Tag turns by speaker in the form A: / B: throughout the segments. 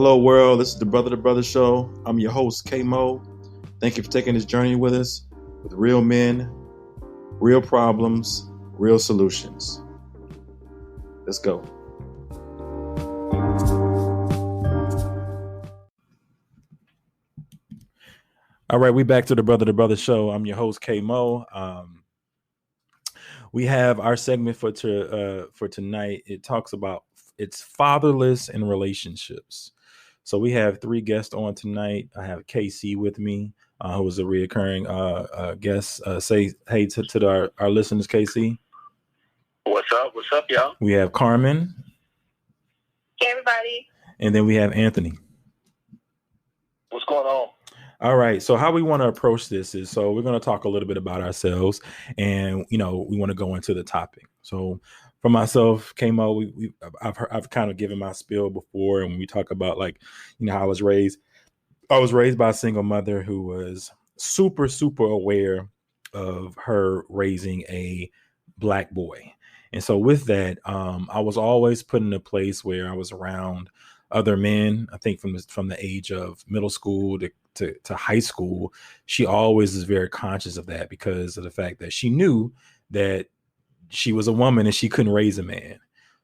A: Hello, world. This is the Brother to Brother Show. I'm your host, K-Mo. Thank you for taking this journey with us with real men, real problems, real solutions. Let's go. All right, we back to the Brother to Brother Show. I'm your host, K-Mo. We have our segment for tonight. It talks about it's fatherless in relationships. So we have three guests on tonight. I have KC with me, who is a reoccurring guest. Say hey to our listeners, KC.
B: What's up? What's up, y'all?
A: We have Carmen.
C: Hey, everybody.
A: And then we have Anthony.
B: What's going on?
A: All right. So how we want to approach this is, so we're going to talk a little bit about ourselves, and we want to go into the topic. So for myself, K-Mo, I've kind of given my spiel before, and when we talk about how I was raised by a single mother who was super, super aware of her raising a Black boy. And so with that, I was always put in a place where I was around other men. I think from the age of middle school to high school, she always is very conscious of that because of the fact that she knew that she was a woman and she couldn't raise a man.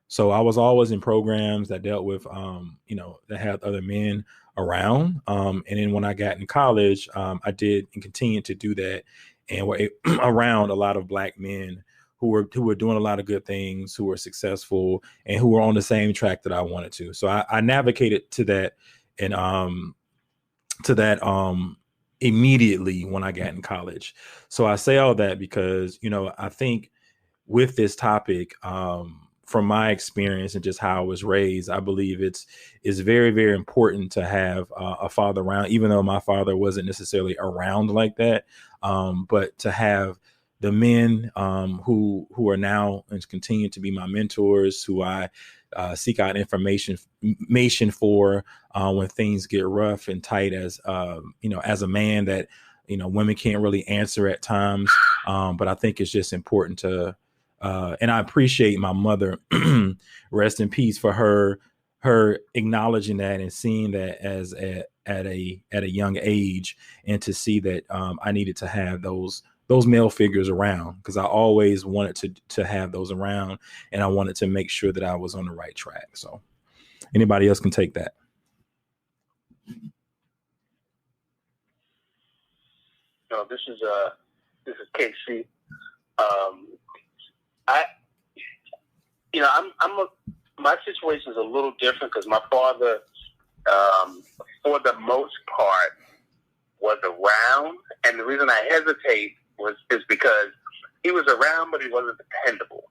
A: So I was always in programs that dealt with, that had other men around. And then when I got in college, I did and continued to do that, and were around a lot of Black men who were doing a lot of good things, who were successful, and who were on the same track that I wanted to. So I navigated to that and immediately when I got in college. So I say all that because, I think with this topic, from my experience and just how I was raised, I believe it's very, very important to have a father around, even though my father wasn't necessarily around like that. But to have the men who are now and continue to be my mentors, who I seek out information for when things get rough and tight, as a man that women can't really answer at times. But I think it's just important to, and I appreciate my mother, rest in peace, for her acknowledging that and seeing that at a young age, and to see that I needed to have those male figures around, because I always wanted to have those around, and I wanted to make sure that I was on the right track. So anybody else can take that.
B: No, this is KC. My situation is a little different because my father, for the most part, was around, and the reason I hesitate is because he was around, but he wasn't dependable.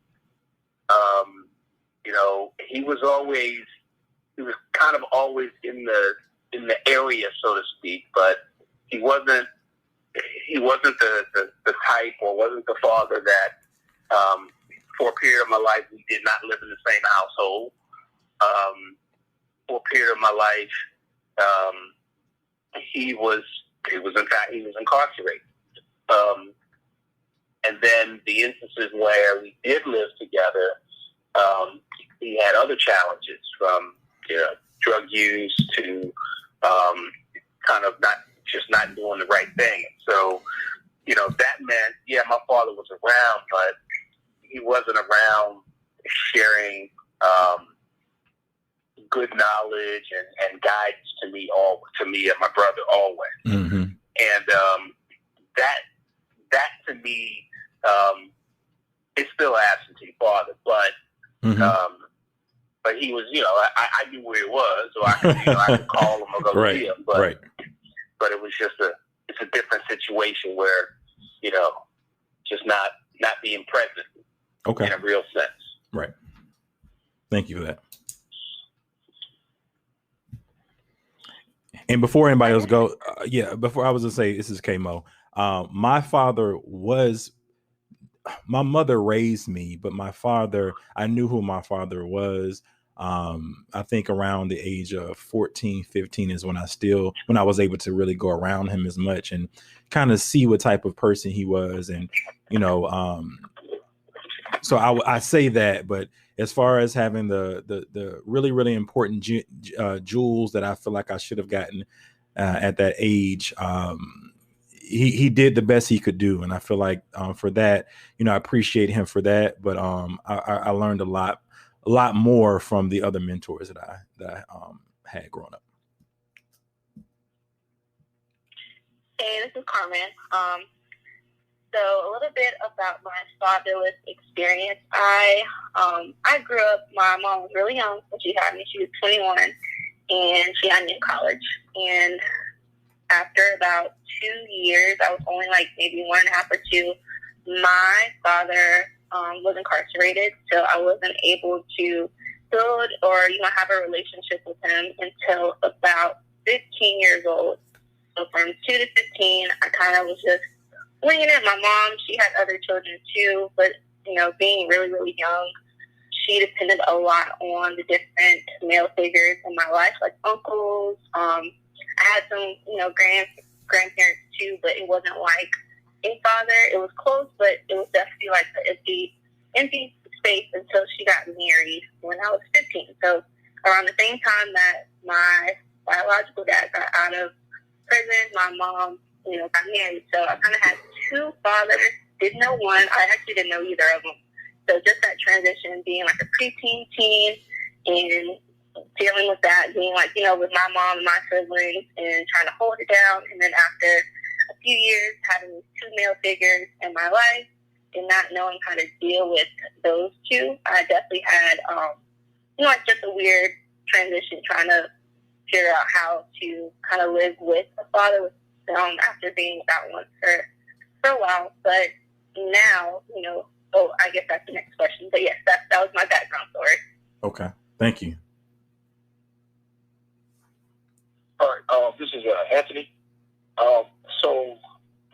B: He was kind of always in the area, so to speak, but he wasn't the type, or wasn't the father that, for a period of my life, we did not live in the same household. For a period of my life, he was incarcerated. And then the instances where we did live together, he had other challenges, from drug use to kind of not doing the right thing. So, that meant, my father was around, but he wasn't around sharing good knowledge and guidance to me and my brother always. Mm-hmm. And that to me, it's still an absentee father, but mm-hmm. But he was, I knew where he was, so I could call him or go see him. But but it was just it's a different situation where, just not being present. Okay. In a real sense.
A: Right. Thank you for that. And before anybody else go, before I was going to say, this is K-Mo. My mother raised me, but I knew who my father was. I think around the age of 14, 15 is when I was able to really go around him as much and kind of see what type of person he was. And, so I say that, but as far as having the really, really important jewels that I feel like I should have gotten at that age, he did the best he could do. And I feel like for that, I appreciate him for that. But I learned a lot more from the other mentors that I had growing up.
C: Hey, this is Carmen. So a little bit about my fatherless experience. I grew up, my mom was really young when she had me. She was 21, and she had me in college. And after about 2 years, I was only like maybe 1.5 or 2, my father was incarcerated, so I wasn't able to build or have a relationship with him until about 15 years old. So from 2 to 15, I kind of was just winging it. My mom, she had other children too, but being really, really young, she depended a lot on the different male figures in my life, like uncles. I had some, grandparents too, but it wasn't like a father. It was close, but it was definitely like the empty space until she got married when I was 15. So around the same time that my biological dad got out of prison, my mom, got married. So I kind of had 2 fathers. Didn't know one. I actually didn't know either of them. So just that transition, being like a preteen teen and dealing with that, being like, with my mom and my siblings and trying to hold it down. And then after a few years, having these 2 male figures in my life and not knowing how to deal with those 2, I definitely had, like just a weird transition, trying to figure out how to kind of live with a father after being without one for a while. But now, I guess that's the next question. But yes, that was my background story.
A: Okay. Thank you.
D: All right. This is Anthony. So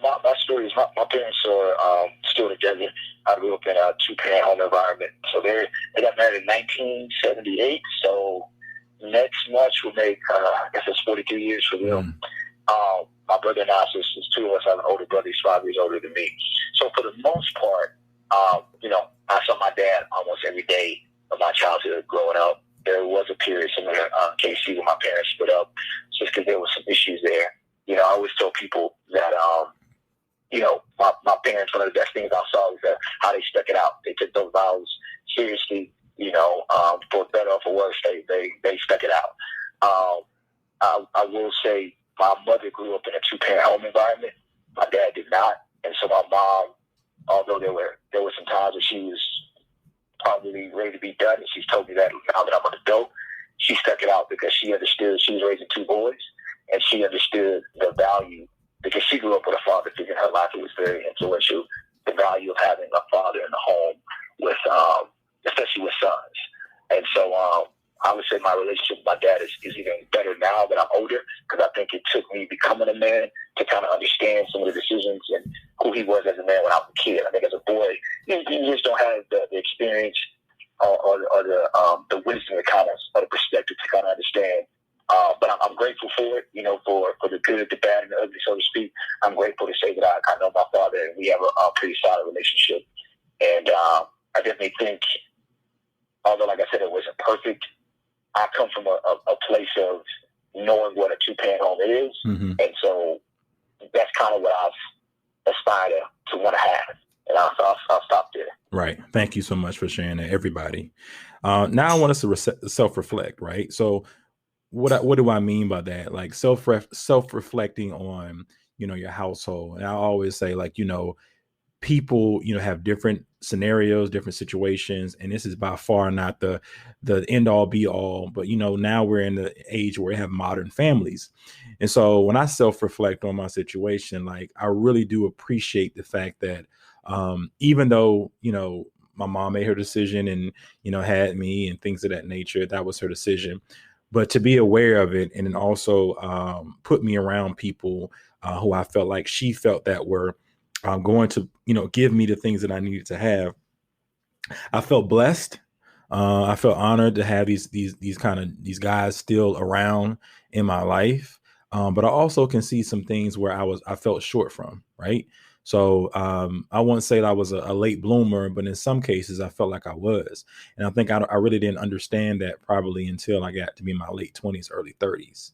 D: my story is my parents are still together. I grew up in a 2-parent home environment. So they got married in 1978. So next March will make, I guess it's 42 years for them. My brother and I, sisters, 2 of us have an older brother. He's 5 years older than me. So for the most part, I saw my dad almost every day of my childhood growing up. There was a period similar to KC when my parents split up, just because there was some issues there. I always tell people that, my parents, one of the best things I saw was that how they stuck it out. They took those vows seriously, for better or for worse, they stuck it out. I will say my mother grew up in a 2-parent home environment. My dad did not. And so my mom, although there were some times that she was probably ready to be done, and she's told me that now that I'm an adult, she stuck it out because she understood she was raising 2 boys, and she understood the value, because she grew up with a father figure in her life who was very influential, the value of having a father in the home with, especially with sons. And so I would say my relationship with my dad is even better now that I'm older, because I think it took me becoming a man to kind of understand some of the decisions and who he was as a man when I was a kid. I think as a boy, you just don't have the experience or the wisdom to kind of, or the perspective to kind of understand. But I'm grateful for it, for the good, the bad, and the ugly, so to speak. I'm grateful to say that I know my father, and we have a pretty solid relationship. And I definitely think, although, like I said, it wasn't perfect, I come from a place of knowing what a 2-parent home is. Mm-hmm. And so that's kind of what I've aspired to want to have. And I'll stop there.
A: Right. Thank you so much for sharing that, everybody. Now I want us to self-reflect, right? So what do I mean by that? Like self-reflecting on, your household. And I always say, like, people, have different scenarios, different situations. And this is by far not the end all be all, but, now we're in the age where we have modern families. And so when I self-reflect on my situation, like, I really do appreciate the fact that, even though, my mom made her decision and, had me and things of that nature, that was her decision. But to be aware of it and then also put me around people who I felt like she felt that were going to, give me the things that I needed to have. I felt blessed. I felt honored to have these guys still around in my life. But I also can see some things where I felt short from, right? So I wouldn't say that I was a late bloomer, but in some cases I felt like I was. And I think I really didn't understand that probably until I got to be in my late 20s, early 30s.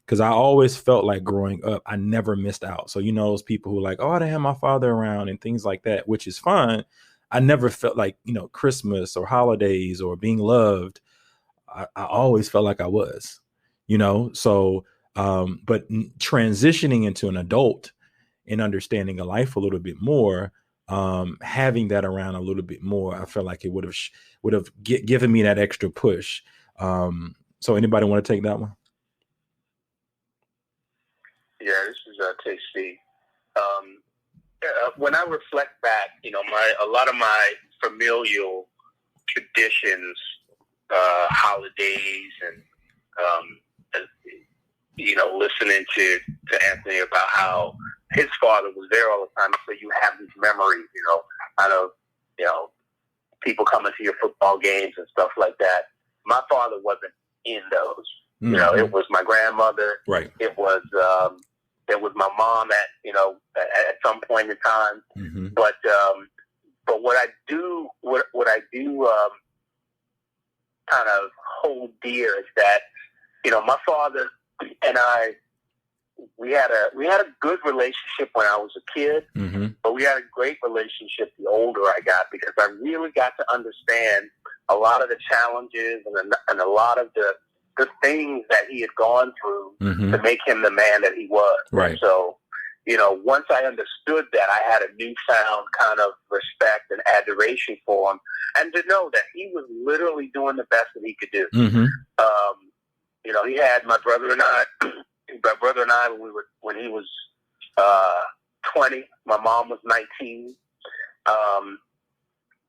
A: Because I always felt like growing up, I never missed out. So, you know, those people who are like, oh, I didn't have my father around and things like that, which is fine. I never felt like, you know, Christmas or holidays or being loved. I always felt like I was, you know, so but transitioning into an adult and understanding a life a little bit more, having that around a little bit more, I felt like it would have given me that extra push. So anybody want to take that one?
B: Yeah, this is Tasty. When I reflect back, you know, a lot of my familial traditions, holidays, and you know, listening to Anthony about how his father was there all the time, so you have these memories, you know, out of, you know, people coming to your football games and stuff like that. My father wasn't in those. Mm-hmm. You know, it was my grandmother.
A: Right.
B: It was my mom at some point in time. Mm-hmm. But what I do kind of hold dear is that, you know, my father and I, we had a good relationship when I was a kid, mm-hmm. but we had a great relationship the older I got, because I really got to understand a lot of the challenges and a lot of the things that he had gone through, mm-hmm. to make him the man that he was.
A: Right.
B: So, you know, once I understood that, I had a newfound kind of respect and adoration for him, and to know that he was literally doing the best that he could do. Mm-hmm. You know, he had my brother and I when he was 20, my mom was 19.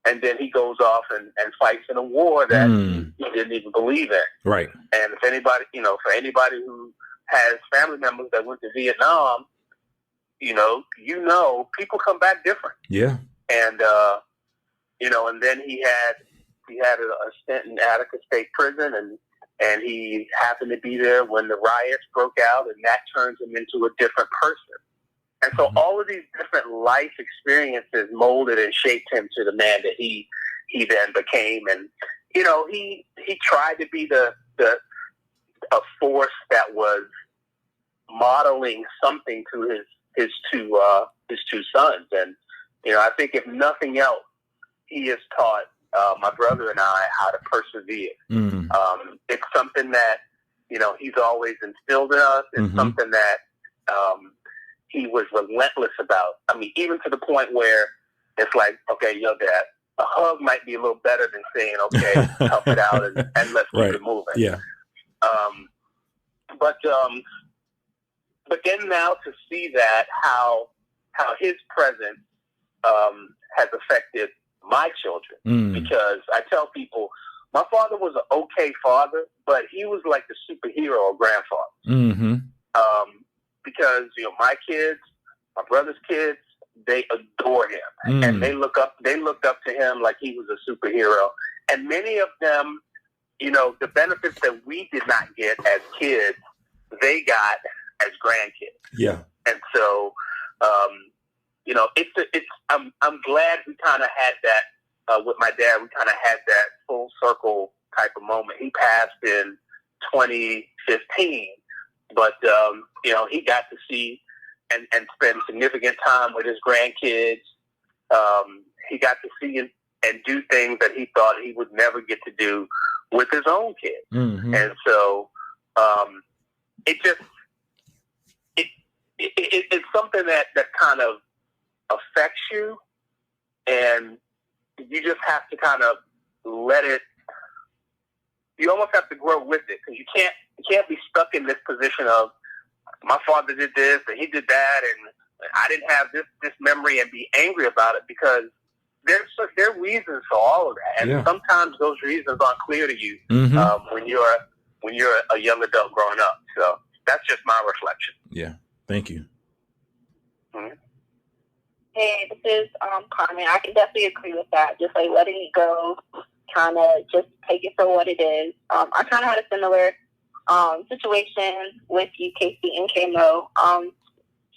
B: And then he goes off and fights in a war that he didn't even believe in.
A: Right.
B: And if anybody, you know, for anybody who has family members that went to Vietnam, you know, people come back different.
A: Yeah.
B: And, you know, and then he had a stint in Attica State Prison, and he happened to be there when the riots broke out, and that turns him into a different person. And so all of these different life experiences molded and shaped him to the man that he then became. And, you know, he tried to be a force that was modeling something to his two sons. And, you know, I think if nothing else, he has taught my brother and I how to persevere. Mm. It's something that, you know, he's always instilled in us. It's mm-hmm. something that he was relentless about. I mean, even to the point where it's like, okay, yo, Dad, a hug might be a little better than saying, okay, tough it out and let's keep it moving.
A: Yeah.
B: But then now to see that how his presence has affected my children, because I tell people my father was an okay father, but he was like the superhero grandfather. Mm-hmm. Because, you know, my kids, my brother's kids, they adore him, and they looked up to him like he was a superhero. And many of them, you know, the benefits that we did not get as kids, they got as grandkids.
A: Yeah.
B: And so, you know, I'm glad we kind of had that with my dad. We kind of had that full circle type of moment. He passed in 2015. But, you know, he got to see and spend significant time with his grandkids. He got to see and do things that he thought he would never get to do with his own kids. Mm-hmm. And so it's something that kind of affects you, and you just have to kind of let it. You almost have to grow with it, because you can't be stuck in this position of my father did this and he did that and I didn't have this memory, and be angry about it, because there are reasons for all of that, and sometimes those reasons aren't clear to you when you're a young adult growing up. So that's just my reflection.
A: Yeah, thank you.
C: Mm-hmm. Hey, this is Carmen. I can definitely agree with that. Just like letting it go. Kind of just take it for what it is. I kind of had a similar situation with you, Casey and K-Mo.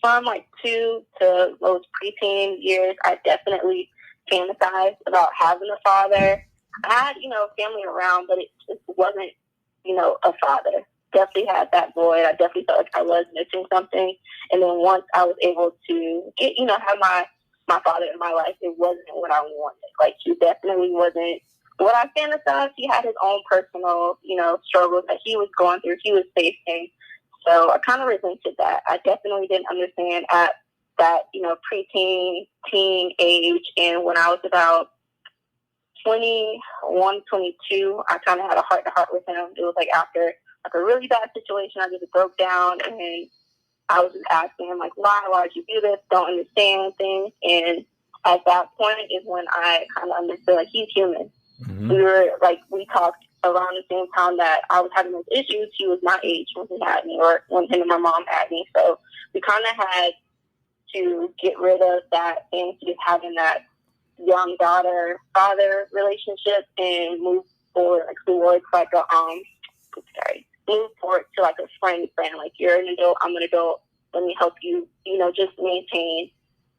C: from like 2 to those preteen years, I definitely fantasized about having a father. I had, family around, but it just wasn't, a father. Definitely had that void. I definitely felt like I was missing something. And then once I was able to get, have my father in my life, it wasn't what I wanted. Like, he definitely wasn't what I fantasized. He had his own personal, struggles that he was going through, he was facing. So I kind of resented that. I definitely didn't understand at that, preteen, teen age. And when I was about 21, 22, I kind of had a heart-to-heart with him. It was like after like a really bad situation, I just broke down, and I was just asking him, like, why'd you do this? Don't understand things. And at that point is when I kind of understood, like, he's human. Mm-hmm. We talked around the same time that I was having those issues. He was my age when he had me, or when him and my mom had me. So we kind of had to get rid of that and just having that young daughter-father relationship and move forward, move forward to like a friend. Like, you're an adult, I'm an adult. Let me help you, just maintain,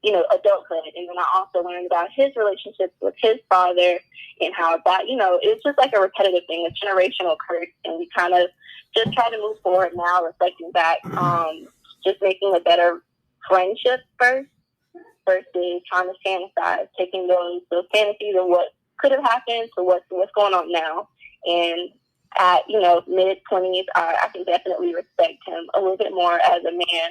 C: adulthood. And then I also learned about his relationships with his father and how that, it's just like a repetitive thing, a generational curse. And we kind of just try to move forward now, reflecting back, just making a better friendship first versus trying to fantasize, taking those fantasies of what could have happened to what's going on now. And at, mid-20s, I can definitely respect him a little bit more as a man,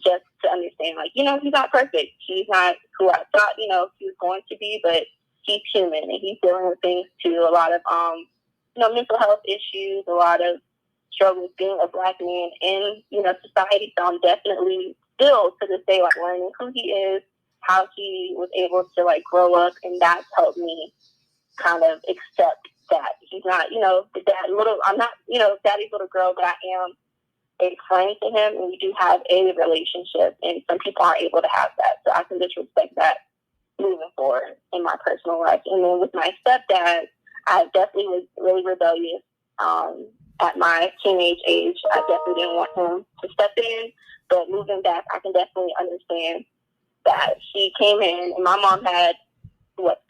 C: just to understand, like, he's not perfect. He's not who I thought, he was going to be, but he's human, and he's dealing with things too. A lot of, mental health issues, a lot of struggles being a Black man in, society. So I'm definitely still to this day, like, learning who he is, how he was able to, like, grow up, and that's helped me kind of accept that he's not, I'm not, daddy's little girl, but I am a friend to him, and we do have a relationship, and some people aren't able to have that. So I can just respect that moving forward in my personal life. And then with my stepdad, I definitely was really rebellious at my teenage age. I definitely didn't want him to step in, but moving back, I can definitely understand that he came in, and my mom had,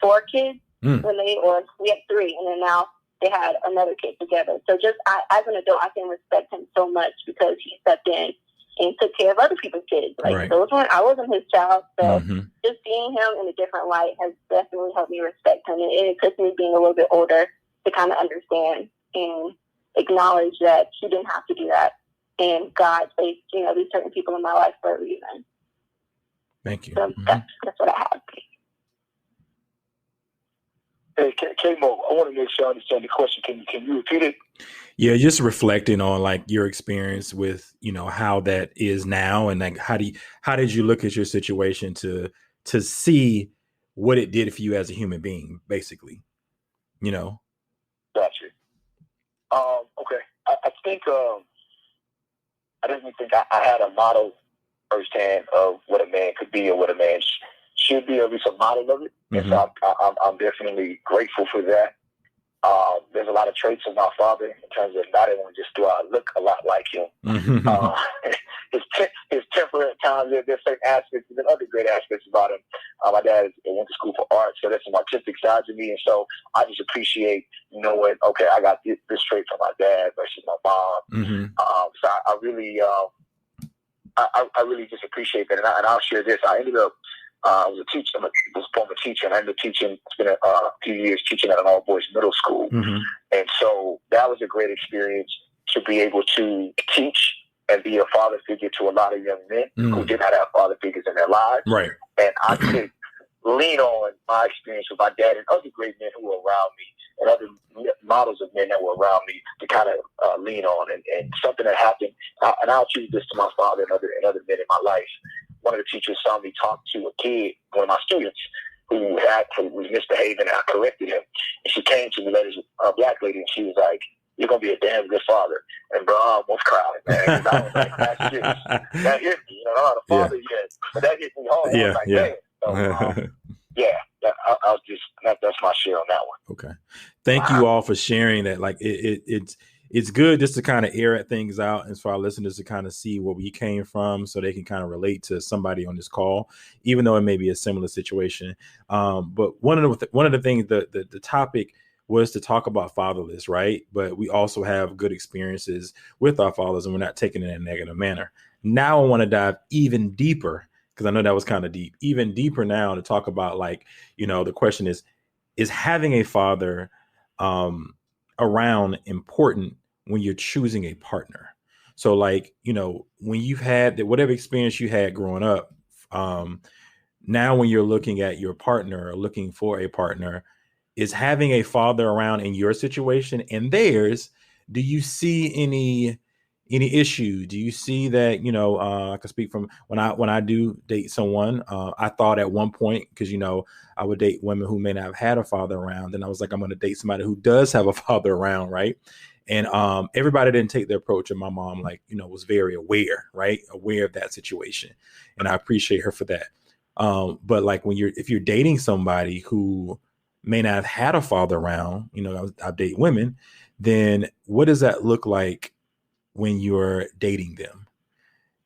C: 4 kids? We had 3, and then now they had another kid together. So just as an adult, I can respect him so much because he stepped in and took care of other people's kids. Like, right. I wasn't his child. So just seeing him in a different light has definitely helped me respect him. And it took me being a little bit older to kind of understand and acknowledge that he didn't have to do that. And God placed, these certain people in my life for a reason.
A: Thank you.
C: So that's what I have.
D: Hey, K-Mo, I want to make sure I understand the question. Can you repeat it?
A: Yeah, just reflecting on, like, your experience with, how that is now, and like how did you look at your situation to see what it did for you as a human being, basically,
D: Gotcha. Okay. I think I didn't think I had a model firsthand of what a man could be or what a man should be, or at least a model of it. And so I'm definitely grateful for that. There's a lot of traits of my father in terms of not only just do I look a lot like him. His temper at times, there's certain aspects, and other great aspects about him. My dad went to school for art, so there's some artistic sides of me, and so I just appreciate knowing, okay, I got this trait from my dad versus my mom. So I really, I really just appreciate that, and I'll share this. I ended up. I was a teacher. I was a former teacher, and I ended up teaching. It's been a few years teaching at an all-boys middle school, and so that was a great experience to be able to teach and be a father figure to a lot of young men who did not have father figures in their lives.
A: Right.
D: And I could lean on my experience with my dad and other great men who were around me, and other models of men that were around me to kind of lean on. And something that happened, and I'll choose this to my father and other men in my life. One of the teachers saw me talk to a kid, one of my students, who was misbehaving, and I corrected him. And she came to me later, a Black lady, and she was like, "You're going to be a damn good father." And bro, I almost cried, man. I was like, that hit me. I'm not a father yet, but that hit me hard. I was like, man. So, I'll just, that's my share on that one.
A: Okay. Thank you all for sharing that. Like, it's it's good just to kind of air things out and for our listeners to kind of see where we came from so they can kind of relate to somebody on this call, even though it may be a similar situation. But one of the things, the topic was to talk about fatherless, right? But we also have good experiences with our fathers, and we're not taking it in a negative manner. Now I want to dive even deeper, because I know that was kind of deep, even deeper now, to talk about, like, the question is having a father around important when you're choosing a partner? So, like, when you've had whatever experience you had growing up, now when you're looking at your partner or looking for a partner, is having a father around in your situation and theirs, do you see any issue? Do you see that, I can speak from when I do date someone, I thought at one point, because, I would date women who may not have had a father around. And I was like, I'm going to date somebody who does have a father around. Right. And everybody didn't take the approach. And my mom, was very aware of that situation. And I appreciate her for that. But like if you're dating somebody who may not have had a father around, I date women, then what does that look like when you're dating them?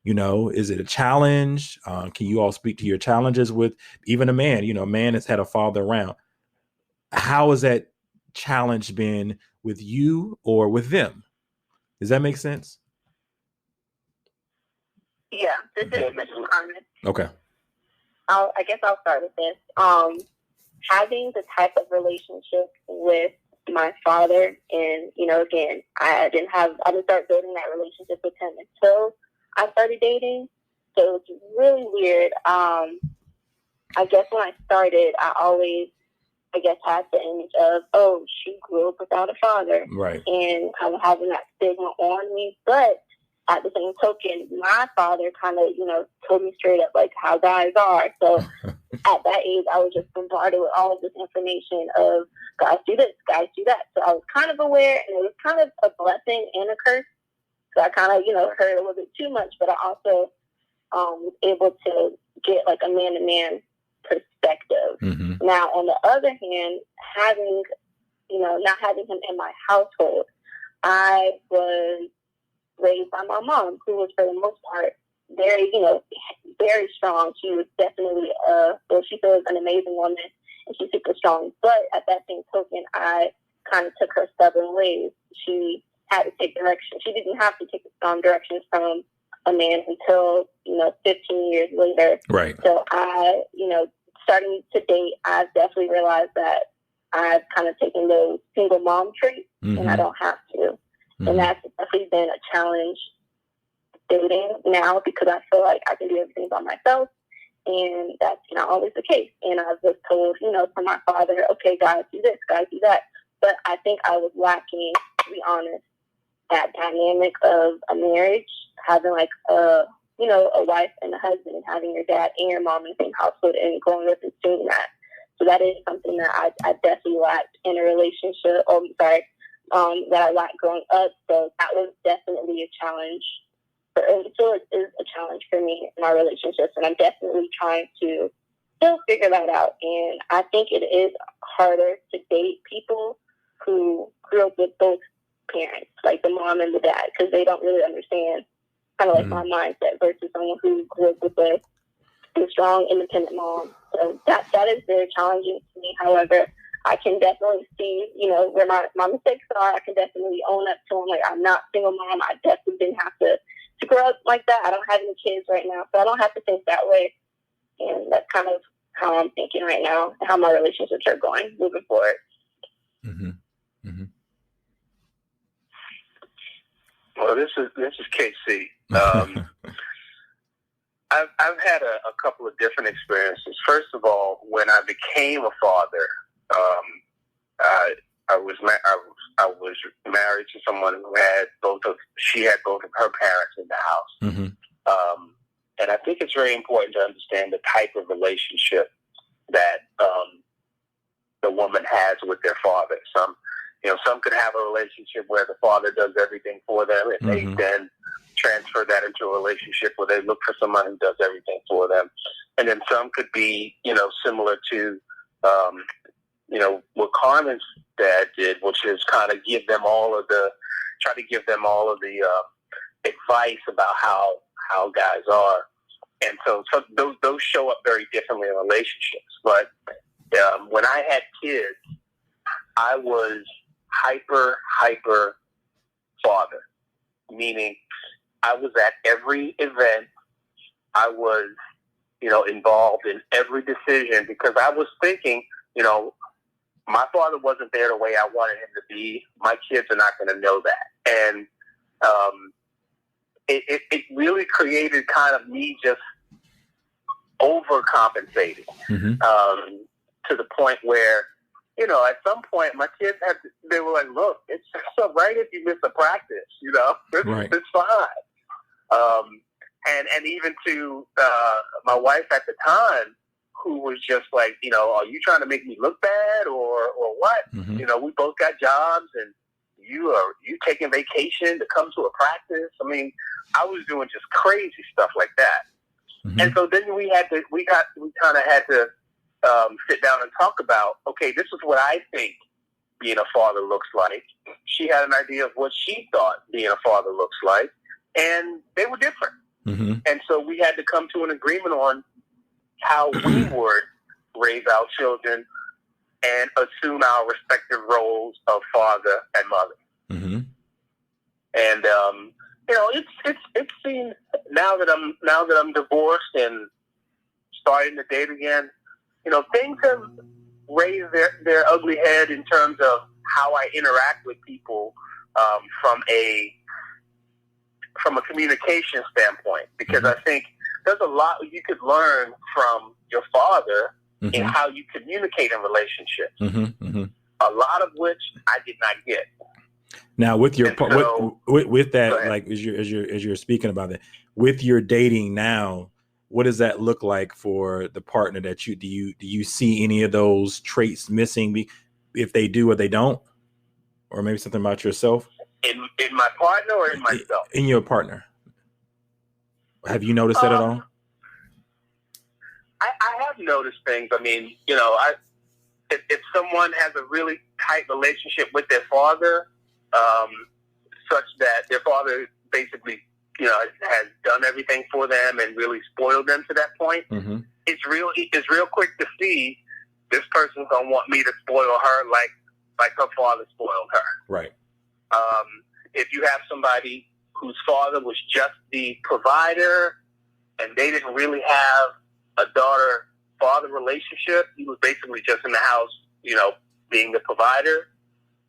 A: Is it a challenge? Can you all speak to your challenges with even a man? A man has had a father around. How has that challenge been with you or with them? Does that make sense?
C: Yeah, this is Carmen.
A: Okay.
C: I guess I'll start with this. Having the type of relationship with my father, and again, I didn't start building that relationship with him until I started dating, so it's really weird. I guess when I started, I always, had the image of, oh, she grew up without a father,
A: right? And
C: kind of having that stigma on me. But at the same token, my father kind of, told me straight up like how guys are. So at that age, I was just bombarded with all of this information of guys do this, guys do that. So I was kind of aware, and it was kind of a blessing and a curse. So I kind of, heard a little bit too much, but I also was able to get like a man-to-man perspective. Mm-hmm. Now, on the other hand, not having him in my household, I was raised by my mom, who was for the most part very, very strong. She was definitely, she was an amazing woman, and she's super strong. But at that same token, I kind of took her stubborn ways. She had to take direction. She didn't have to take directions from a man until, 15 years later.
A: Right.
C: So I, starting to date, I've definitely realized that I've kind of taken those single mom traits, mm-hmm. and I don't have to. Mm-hmm. And that's definitely been a challenge dating now, because I feel like I can do everything by myself, and that's not always the case. And I was told, from my father, okay, guys do this, guys do that. But I think I was lacking, to be honest, that dynamic of a marriage, having like a wife and a husband, and having your dad and your mom in the same household and growing up and seeing that. So that is something that I definitely lacked in a relationship. That I lacked growing up. So that was definitely a challenge. So it is a challenge for me in my relationships, and I'm definitely trying to still figure that out. And I think it is harder to date people who grew up with both parents, like the mom and the dad, because they don't really understand kind of like my mindset versus someone who grew up with a strong, independent mom. So that is very challenging to me. However, I can definitely see, where my mistakes are. I can definitely own up to them. Like, I'm not a single mom. I definitely didn't have to grow up like that. I don't have any kids right now, so I don't have to think that way. And that's kind of how I'm thinking right now, and how my relationships are going moving forward.
A: Mm-hmm. Mm-hmm.
B: Well, this is KC. I've had a couple of different experiences. First of all, when I became a father, I was married to someone who had both of her parents in the house. Mm-hmm. And I think it's very important to understand the type of relationship that the woman has with their father. Some could have a relationship where the father does everything for them, and mm-hmm. they then transfer that into a relationship where they look for someone who does everything for them. And then some could be, similar to, what Carmen's dad did, which is kind of give them all of the try to give them all of the advice about how guys are. And so those show up very differently in relationships. But when I had kids, I was hyper father, meaning I was at every event. I was, involved in every decision because I was thinking, my father wasn't there the way I wanted him to be. My kids are not going to know that. And it really created kind of me just overcompensating to the point where, at some point my kids they were like, look, it's all right if you miss a practice, it's fine. And even to my wife at the time, who was just like, are you trying to make me look bad or what? We both got jobs and you taking vacation to come to a practice. I mean, I was doing just crazy stuff like that. And so then we kind of had to sit down and talk about, okay, this is what I think being a father looks like. She had an idea of what she thought being a father looks like, and they were different. And so we had to come to an agreement on how we would raise our children and assume our respective roles of father and mother. And it's seen now that I'm divorced and starting to date again. Things have raised their ugly head in terms of how I interact with people from a communication standpoint, because I think there's a lot you could learn from your father in how you communicate in relationships. A lot of which I did not get.
A: Now, with your with that, like as you're speaking about that, with your dating now, what does that look like for the partner that do you see any of those traits missing, if they do or they don't, or maybe something about yourself?
B: In my partner or in myself?
A: In your partner. Have you noticed that at all?
B: I have noticed things. I mean, if someone has a really tight relationship with their father, such that their father basically, has done everything for them and really spoiled them to that point, it's real quick to see this person's gonna want me to spoil her like her father spoiled her.
A: Right.
B: If you have somebody whose father was just the provider and they didn't really have a daughter-father relationship, he was basically just in the house, being the provider,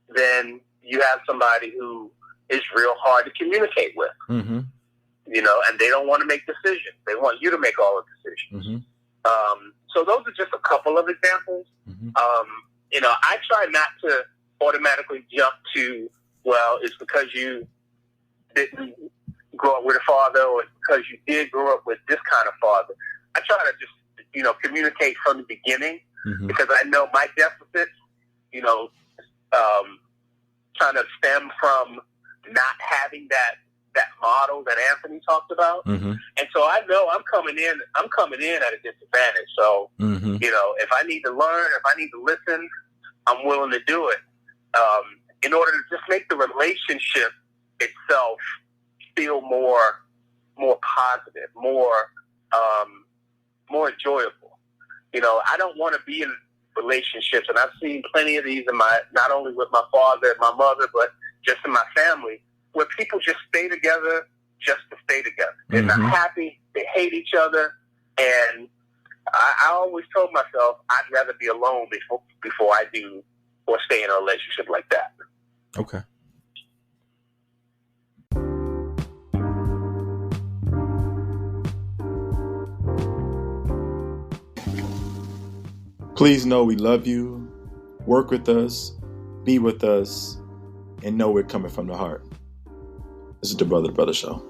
B: then you have somebody who is real hard to communicate with, and they don't want to make decisions. They want you to make all the decisions. So those are just a couple of examples. I try not to automatically jump to, well, it's because you didn't grow up with a father or it's because you did grow up with this kind of father. I try to just, communicate from the beginning because I know my deficits, kind of stem from not having that model that Anthony talked about. And so I know I'm coming in at a disadvantage. So, if I need to learn, if I need to listen, I'm willing to do it. In order to just make the relationship itself feel more positive, more enjoyable. I don't want to be in relationships, and I've seen plenty of these in not only with my father and my mother, but just in my family, where people just stay together just to stay together. They're not happy. They hate each other. And I always told myself I'd rather be alone before I do or stay in a relationship like that.
A: Okay. Please know we love you. Work with us. Be with us. And know we're coming from the heart. This is the Brother to Brother Show.